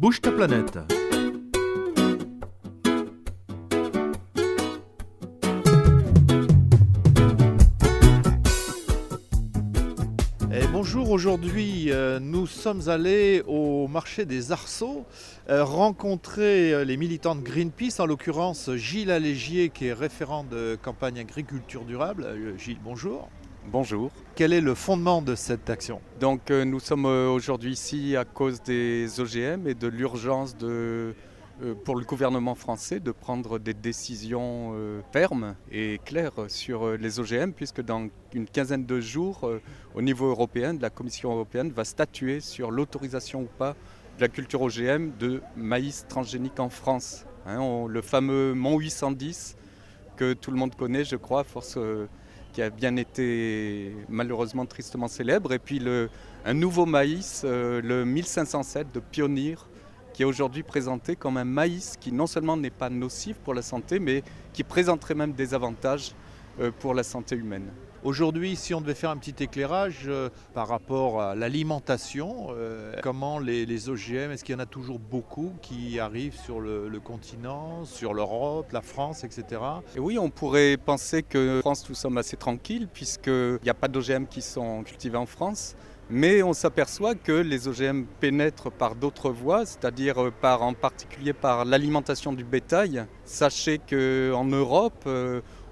Bouge ta planète. Bonjour, aujourd'hui nous sommes allés au marché des Arceaux rencontrer les militants de Greenpeace, en l'occurrence Gilles Allégier qui est référent de campagne agriculture durable. Gilles, bonjour. Bonjour. Quel est le fondement de cette action ? Donc nous sommes aujourd'hui ici à cause des OGM et de l'urgence pour le gouvernement français de prendre des décisions fermes et claires sur les OGM, puisque dans une quinzaine de jours, au niveau européen, la Commission européenne va statuer sur l'autorisation ou pas de la culture OGM de maïs transgénique en France. Le fameux Mont 810 que tout le monde connaît, je crois, à force qui a bien été malheureusement tristement célèbre, et puis un nouveau maïs, le 1507 de Pioneer, qui est aujourd'hui présenté comme un maïs qui non seulement n'est pas nocif pour la santé, mais qui présenterait même des avantages pour la santé humaine. Aujourd'hui, si on devait faire un petit éclairage par rapport à l'alimentation, comment les OGM, est-ce qu'il y en a toujours beaucoup qui arrivent sur le continent, sur l'Europe, la France, etc. Et oui, on pourrait penser qu'en France, nous sommes assez tranquilles, puisqu'il n'y a pas d'OGM qui sont cultivés en France. Mais on s'aperçoit que les OGM pénètrent par d'autres voies, c'est-à-dire en particulier par l'alimentation du bétail. Sachez qu'en Europe,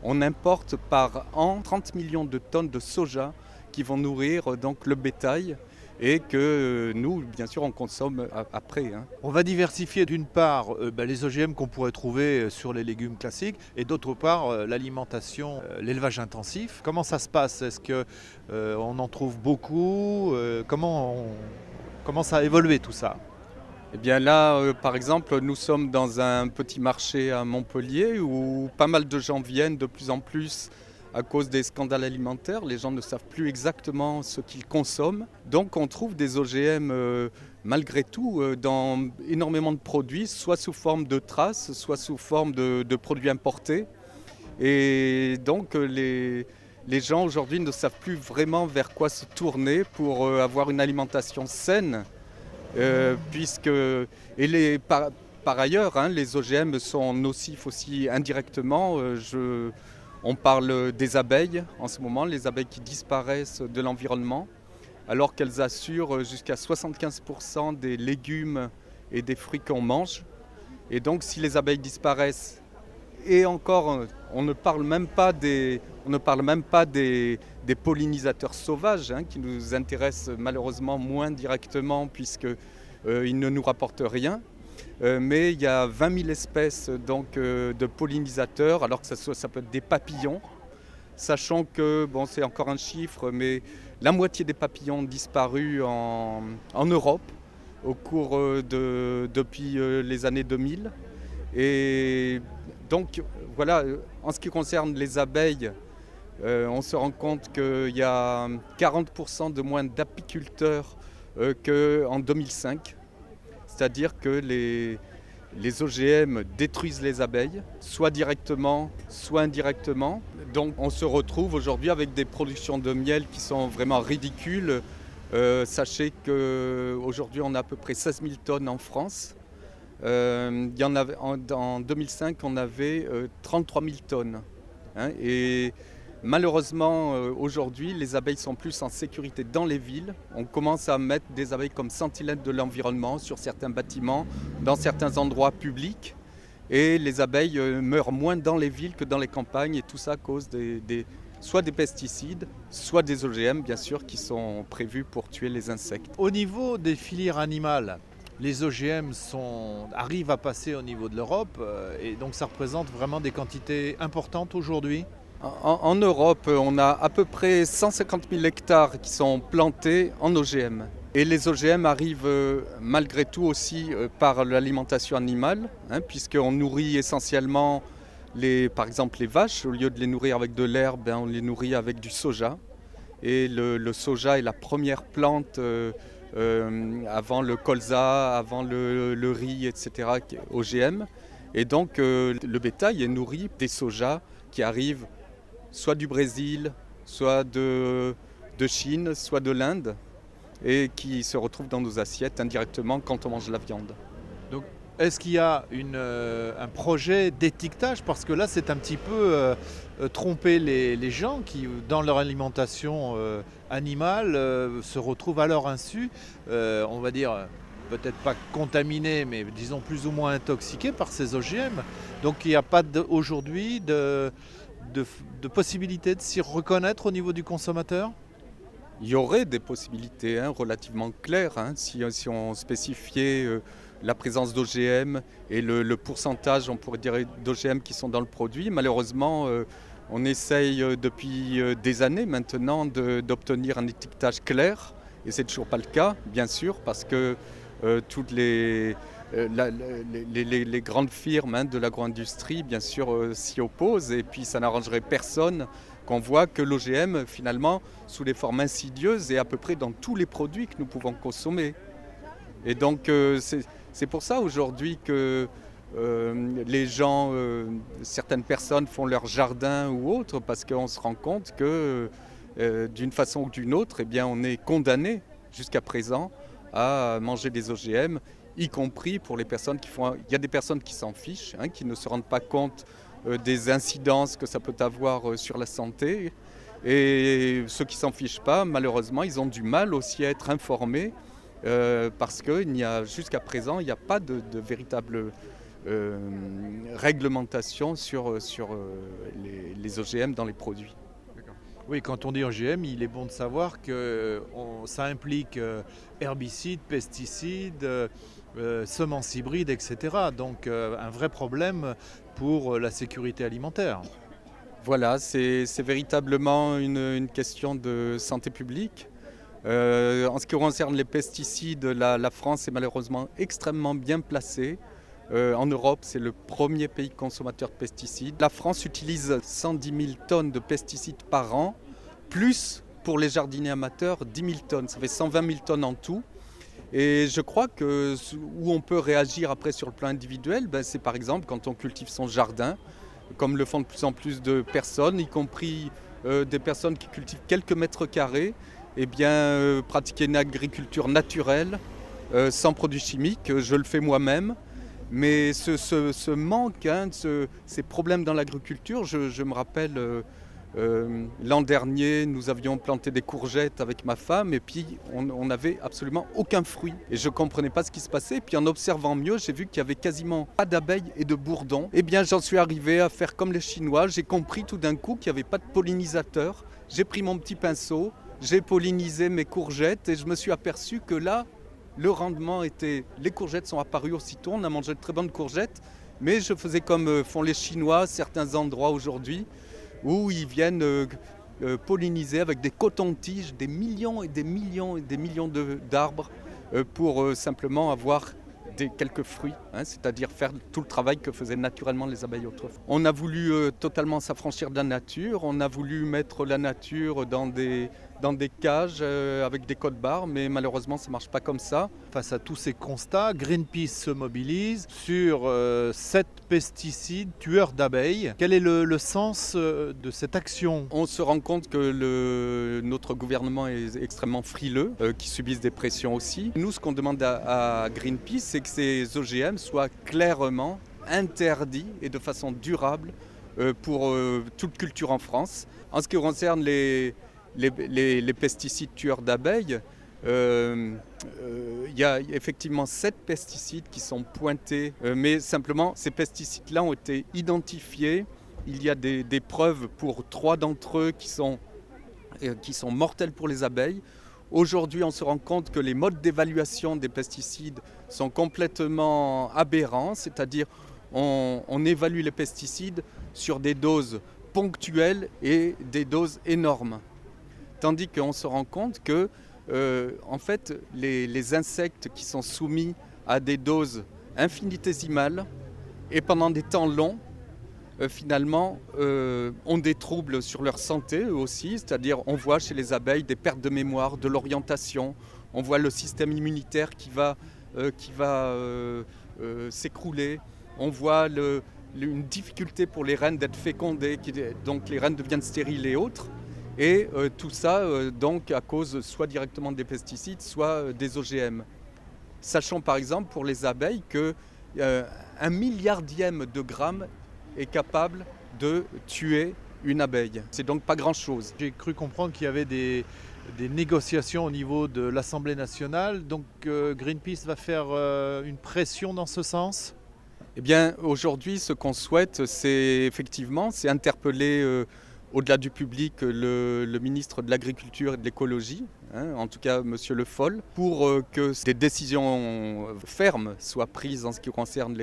on importe par an 30 millions de tonnes de soja qui vont nourrir donc le bétail et que nous, bien sûr, on consomme après. On va diversifier d'une part les OGM qu'on pourrait trouver sur les légumes classiques et d'autre part l'alimentation, l'élevage intensif. Comment ça se passe ? Est-ce qu'on en trouve beaucoup ? Comment ça a évolué tout ça ? Eh bien là, par exemple, nous sommes dans un petit marché à Montpellier où pas mal de gens viennent de plus en plus à cause des scandales alimentaires. Les gens ne savent plus exactement ce qu'ils consomment. Donc on trouve des OGM malgré tout dans énormément de produits, soit sous forme de traces, soit sous forme de produits importés. Et donc les gens aujourd'hui ne savent plus vraiment vers quoi se tourner pour avoir une alimentation saine. Par ailleurs, les OGM sont nocifs aussi indirectement. On parle des abeilles en ce moment, les abeilles qui disparaissent de l'environnement, alors qu'elles assurent jusqu'à 75% des légumes et des fruits qu'on mange. Et donc si les abeilles disparaissent, et encore, on ne parle même pas des pollinisateurs sauvages qui nous intéressent malheureusement moins directement puisqu'ils ne nous rapportent rien. Mais il y a 20 000 espèces de pollinisateurs, alors que ça peut être des papillons, sachant que, c'est encore un chiffre, mais la moitié des papillons ont disparu en Europe depuis les années 2000. Et donc voilà, en ce qui concerne les abeilles, on se rend compte qu'il y a 40% de moins d'apiculteurs qu'en 2005. C'est-à-dire que les OGM détruisent les abeilles, soit directement, soit indirectement. Donc on se retrouve aujourd'hui avec des productions de miel qui sont vraiment ridicules. Sachez qu'aujourd'hui on a à peu près 16 000 tonnes en France. En 2005, on avait 33 000 tonnes. Et malheureusement, aujourd'hui, les abeilles sont plus en sécurité dans les villes. On commence à mettre des abeilles comme sentinelles de l'environnement sur certains bâtiments, dans certains endroits publics. Et les abeilles meurent moins dans les villes que dans les campagnes. Et tout ça à cause soit des pesticides, soit des OGM, bien sûr, qui sont prévus pour tuer les insectes. Au niveau des filières animales, les OGM arrivent à passer au niveau de l'Europe et donc ça représente vraiment des quantités importantes aujourd'hui. En Europe, on a à peu près 150 000 hectares qui sont plantés en OGM. Et les OGM arrivent malgré tout aussi par l'alimentation animale, puisqu'on nourrit essentiellement par exemple les vaches. Au lieu de les nourrir avec de l'herbe, on les nourrit avec du soja. Et le soja est la première plante avant le colza, avant le riz, etc., OGM. Et donc le bétail est nourri des sojas qui arrivent soit du Brésil, soit de Chine, soit de l'Inde, et qui se retrouvent dans nos assiettes indirectement quand on mange la viande. Est-ce qu'il y a un projet d'étiquetage? Parce que là, c'est un petit peu tromper les gens qui, dans leur alimentation animale, se retrouvent à leur insu, on va dire, peut-être pas contaminés, mais disons plus ou moins intoxiqués par ces OGM. Donc il n'y a pas aujourd'hui de possibilité de s'y reconnaître au niveau du consommateur? Il y aurait des possibilités relativement claires si on spécifiait la présence d'OGM et le pourcentage, on pourrait dire, d'OGM qui sont dans le produit. Malheureusement, on essaye depuis des années maintenant d'obtenir un étiquetage clair et c'est toujours pas le cas, bien sûr, parce que toutes les grandes firmes de l'agro-industrie, bien sûr, s'y opposent et puis ça n'arrangerait personne qu'on voit que l'OGM, finalement, sous les formes insidieuses, est à peu près dans tous les produits que nous pouvons consommer. Et donc, c'est pour ça aujourd'hui que les gens, certaines personnes font leur jardin ou autre, parce qu'on se rend compte que d'une façon ou d'une autre, eh bien, on est condamné jusqu'à présent à manger des OGM, y compris pour les personnes qui font... Il y a des personnes qui s'en fichent, qui ne se rendent pas compte des incidences que ça peut avoir sur la santé. Et ceux qui ne s'en fichent pas, malheureusement, ils ont du mal aussi à être informés parce que jusqu'à présent, il n'y a pas de véritable réglementation sur les OGM dans les produits. Oui, quand on dit OGM, il est bon de savoir que ça implique herbicides, pesticides, semences hybrides, etc. Donc un vrai problème pour la sécurité alimentaire. Voilà, c'est véritablement une question de santé publique. En ce qui concerne les pesticides, la France est malheureusement extrêmement bien placée. En Europe, c'est le premier pays consommateur de pesticides. La France utilise 110 000 tonnes de pesticides par an, plus pour les jardiniers amateurs 10 000 tonnes. Ça fait 120 000 tonnes en tout. Et je crois que où on peut réagir après sur le plan individuel, c'est par exemple quand on cultive son jardin, comme le font de plus en plus de personnes, y compris des personnes qui cultivent quelques mètres carrés, eh bien, pratiquer une agriculture naturelle, sans produits chimiques. Je le fais moi-même. Mais ce manque, ces problèmes dans l'agriculture, je me rappelle l'an dernier, nous avions planté des courgettes avec ma femme et puis on n'avait absolument aucun fruit. Et je ne comprenais pas ce qui se passait. Et puis en observant mieux, j'ai vu qu'il n'y avait quasiment pas d'abeilles et de bourdons. Eh bien, j'en suis arrivé à faire comme les Chinois. J'ai compris tout d'un coup qu'il n'y avait pas de pollinisateurs. J'ai pris mon petit pinceau, j'ai pollinisé mes courgettes et je me suis aperçu que là, le rendement était... Les courgettes sont apparues aussitôt, on a mangé de très bonnes courgettes, mais je faisais comme font les Chinois à certains endroits aujourd'hui, où ils viennent polliniser avec des cotons-tiges des millions et des millions et des millions d'arbres pour simplement avoir quelques fruits, c'est-à-dire faire tout le travail que faisaient naturellement les abeilles autrefois. On a voulu totalement s'affranchir de la nature, on a voulu mettre la nature dans des cages avec des codes-barres, mais malheureusement ça ne marche pas comme ça. Face à tous ces constats, Greenpeace se mobilise sur 7 pesticides tueurs d'abeilles. Quel est le sens de cette action? On se rend compte que notre gouvernement est extrêmement frileux, qu'ils subissent des pressions aussi. Nous, ce qu'on demande à Greenpeace, c'est que ces OGM soient clairement interdits et de façon durable pour toute culture en France. En ce qui concerne les pesticides tueurs d'abeilles, il y a effectivement 7 pesticides qui sont pointés, mais simplement ces pesticides-là ont été identifiés. Il y a des preuves pour 3 d'entre eux qui sont mortels pour les abeilles. Aujourd'hui, on se rend compte que les modes d'évaluation des pesticides sont complètement aberrants, c'est-à-dire on évalue les pesticides sur des doses ponctuelles et des doses énormes. Tandis qu'on se rend compte que en fait, les insectes qui sont soumis à des doses infinitésimales et pendant des temps longs, finalement, ont des troubles sur leur santé eux aussi. C'est-à-dire, on voit chez les abeilles des pertes de mémoire, de l'orientation. On voit le système immunitaire qui va s'écrouler. On voit une difficulté pour les reines d'être fécondées, donc les reines deviennent stériles et autres. Et tout ça donc à cause soit directement des pesticides, soit des OGM. Sachons par exemple pour les abeilles que un milliardième de gramme est capable de tuer une abeille. C'est donc pas grand-chose. J'ai cru comprendre qu'il y avait des négociations au niveau de l'Assemblée nationale, donc Greenpeace va faire une pression dans ce sens? Eh bien, aujourd'hui, ce qu'on souhaite, c'est interpeller au-delà du public le ministre de l'Agriculture et de l'Écologie, en tout cas Monsieur Le Foll, pour que des décisions fermes soient prises en ce qui concerne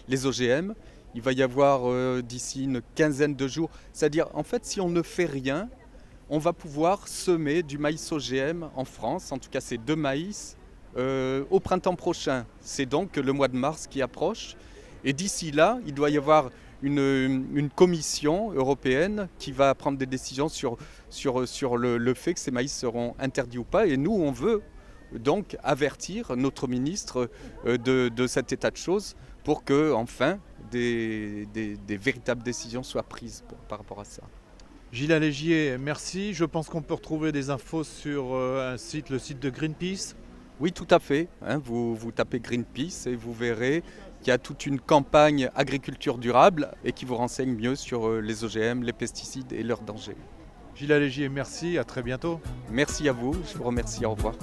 les OGM. Il va y avoir d'ici une quinzaine de jours, c'est-à-dire en fait si on ne fait rien, on va pouvoir semer du maïs OGM en France, en tout cas ces 2 maïs, au printemps prochain. C'est donc le mois de mars qui approche. Et d'ici là, il doit y avoir une commission européenne qui va prendre des décisions sur le fait que ces maïs seront interdits ou pas. Et nous, on veut donc avertir notre ministre de cet état de choses pour que, enfin, des véritables décisions soient prises par rapport à ça. Gilles Allégier, merci. Je pense qu'on peut retrouver des infos sur le site de Greenpeace. Oui, tout à fait. Vous tapez Greenpeace et vous verrez qu'il y a toute une campagne agriculture durable et qui vous renseigne mieux sur les OGM, les pesticides et leurs dangers. Gilles Allégier, merci. À très bientôt. Merci à vous. Je vous remercie. Au revoir.